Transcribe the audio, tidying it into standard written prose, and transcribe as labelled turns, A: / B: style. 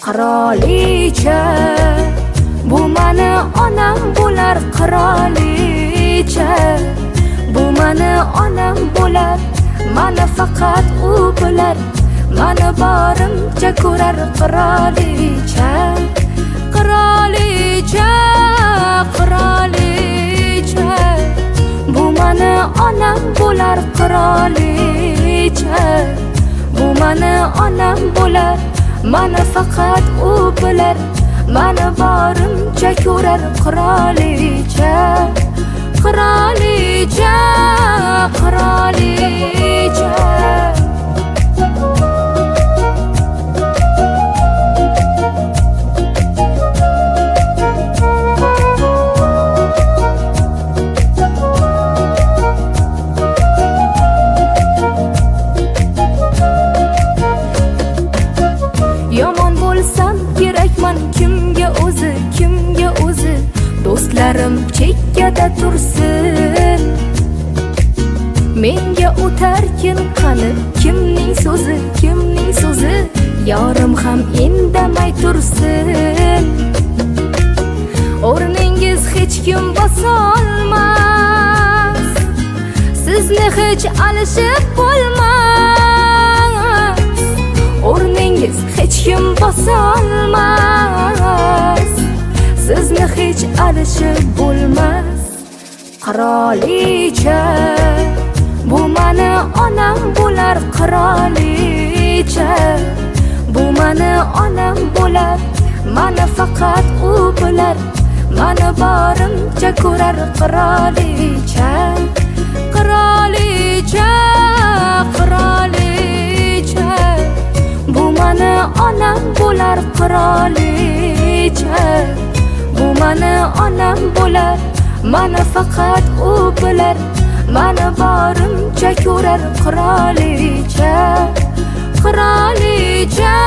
A: Qirolicha, bu mani onam bo'lar. Qirolicha, bu mani onam bo'lar. Mani faqat u bilar, mani borimcha ko'rar. Qirolicha, qirolicha, qirolicha, bu mani onam bo'lar. Qirolicha, bu mani onam bo'lar. Mani faqat u bilar, mani borimcha ko'rar. Qirolicha, qirolicha, qirolicha. Yomon bo'lsam kerakman kimga o'zi, kimga o'zi. Do'stlarim chekkada tursin, menga o'tarkin qani kimning so'zi, kimning so'zi. Yorim ham indamay tursin, o'rningiz hech kim bosolmas, sizni hech alishib bo'lmas. O'rningiz hech kim bosolmas, sizni hech alishib bo'lmas. Qirolicha, bu mani onam bo'lar. Qirolicha, bu mani onam bo'lar. Mani faqat u bilar, mani borimcha ko'rar. Qirolicha, qirolicha, qirolicha, bu mani onam bo'lar. Qirolicha, bu mani onam bo'lar. Mani faqat u bilar, mani borimcha ko'rar. Qirolicha, qirolicha.